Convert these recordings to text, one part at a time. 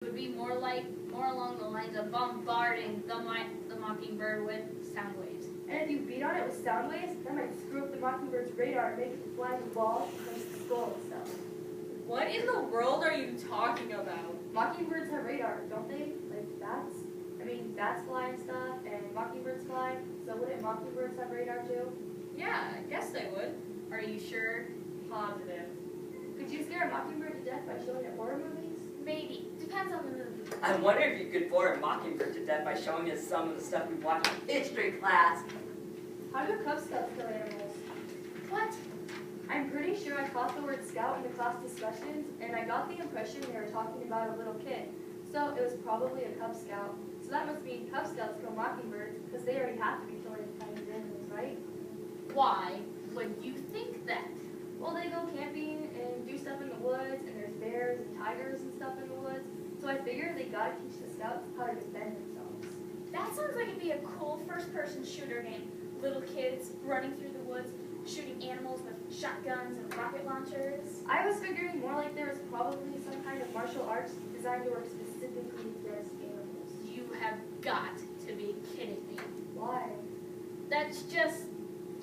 Would be more along the lines of bombarding the mockingbird with sound waves. And if you beat on it with sound waves, that might screw up the mockingbird's radar and make it fly in the ball against the skull and stuff. What in the world are you talking about? Mockingbirds have radar, don't they? Like bats? I mean, bats fly and stuff, and mockingbirds fly, so wouldn't mockingbirds have radar too? Yeah, I guess they would. Are you sure? Positive. Could you scare a mockingbird to death by showing it horror movies? Maybe. Depends on the movie. I wonder if you could bore a mockingbird to death by showing us some of the stuff we watched in history class. How do Cub Scouts kill animals? What? I'm pretty sure I caught the word scout in the class discussions, and I got the impression they were talking about a little kid. So it was probably a Cub Scout. So that must mean Cub Scouts kill mockingbirds, because they already have to be killing tiny animals, right? Why would you think that? Well, they go camping and do stuff in the woods, and there's bears and tigers and stuff in the woods. So I figured they gotta teach the scouts how to defend themselves. That sounds like it'd be a cool first-person shooter game. Little kids running through the woods, shooting animals with shotguns and rocket launchers. I was figuring more like there was probably some kind of martial arts designed to work specifically against animals. You have got to be kidding me. Why? That's just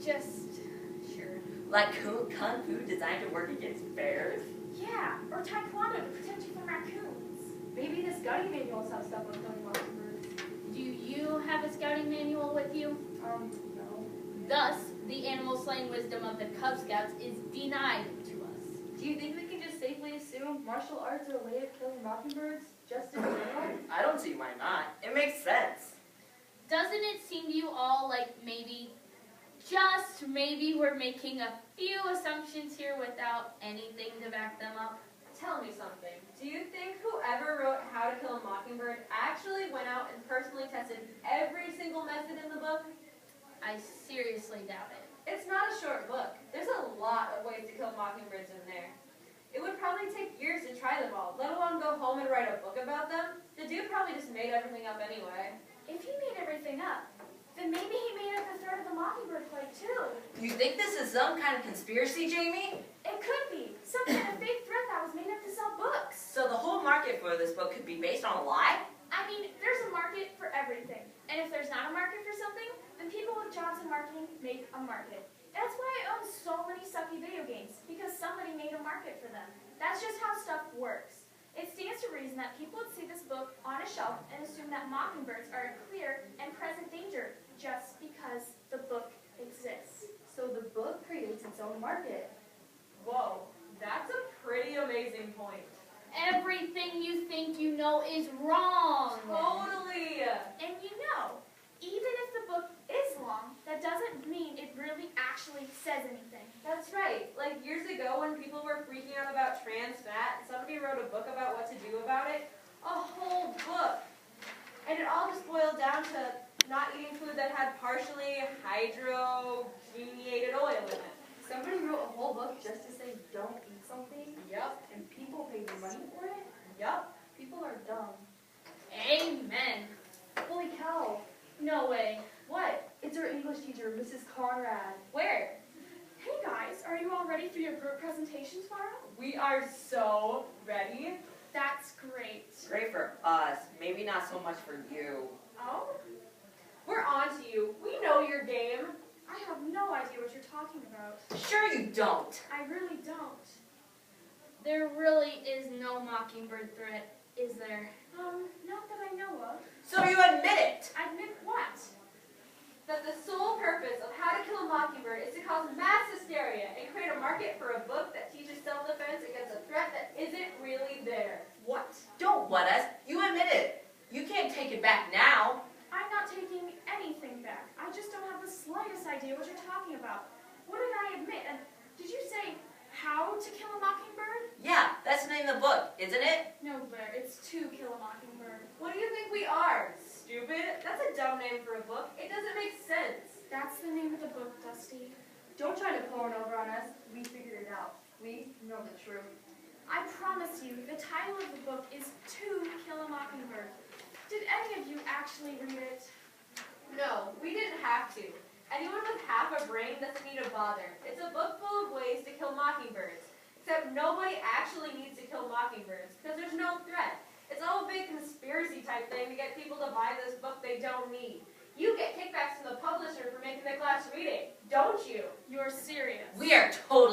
sure. Like kung fu designed to work against bears? Yeah, or taekwondo to protect you from raccoons. Maybe the scouting manuals have stuff on killing mockingbirds. Do you have a scouting manual with you? No. Thus, the animal slaying wisdom of the Cub Scouts is denied to us. Do you think we can just safely assume martial arts are a way of killing mockingbirds, just in general? I don't see why not. It makes sense. Doesn't it seem to you all like maybe, just maybe, we're making a few assumptions here without anything to back them up? Tell me something. Do you think whoever wrote How to Kill a Mockingbird actually went out and personally tested every single method in the book? I seriously doubt it. It's not a short book. There's a lot of ways to kill mockingbirds in there. It would probably take years to try them all, let alone go home and write a book about them. The dude probably just made everything up anyway. If he made everything up, then maybe he made up the threat of the mockingbird plague too. You think this is some kind of conspiracy, Jamie? It could be some kind of fake threat that was made up to sell books. So the whole market for this book could be based on a lie? I mean, there's a market for everything. And if there's not a market for something, then people with jobs in marketing make a market. That's why I own so many sucky video games, because somebody made a market for them. That's just how stuff works. It stands to reason that people would see this book on a shelf and assume that mockingbirds are in clear and present danger just because the book exists. So the book creates its own market. Whoa, that's a pretty amazing point. Everything you think you know is wrong. Totally. And you know, even if the book is long, that doesn't mean it really actually says anything. That's right. Like years ago when people were freaking out about trans fat, somebody wrote a book about what to do about it. A whole book. And it all just boiled down to not eating food that had partially hydrogenated oil in it. Somebody wrote a whole book just to say don't eat something, Yep. and people paid money for it? Yep. People are dumb. Amen. Holy cow. No way. What? It's our English teacher, Mrs. Conrad. Where? Hey guys, are you all ready for your group presentation tomorrow? We are so ready. That's great. Great for us. Maybe not so much for you. Oh? We're on to you. We know your game. I have no idea what you're talking about. Sure you don't. I really don't. There really is no mockingbird threat, is there? Not that I know of. So you admit it. Admit what? That the sole purpose of How to Kill a Mockingbird is to cause mass hysteria and create a market for a book that teaches self-defense against a threat that isn't really there. What? Don't what us. You admit it. You can't take it back now. I'm not taking anything back. I just don't have the slightest idea what you're talking about. What did I admit? And did you say How to Kill a Mockingbird? Yeah, that's the name of the book, isn't it? No, Blair, it's To Kill a Mockingbird. What do you think we are? Stupid? That's a dumb name for a book. It doesn't make sense. That's the name of the book, Dusty. Don't try to pull one over on us. We figured it out. We know the truth. I promise you, the title of the book is To Kill a Mockingbird. Did any of you actually read it? No, we didn't have to. Anyone with half a brain doesn't need to bother. It's a book full of ways to kill mockingbirds. Except nobody actually needs to kill mockingbirds, because there's no threat. It's all a big conspiracy type thing to get people to buy this book they don't need. You get kickbacks from the publisher for making the class read it, don't you? You're serious. We are totally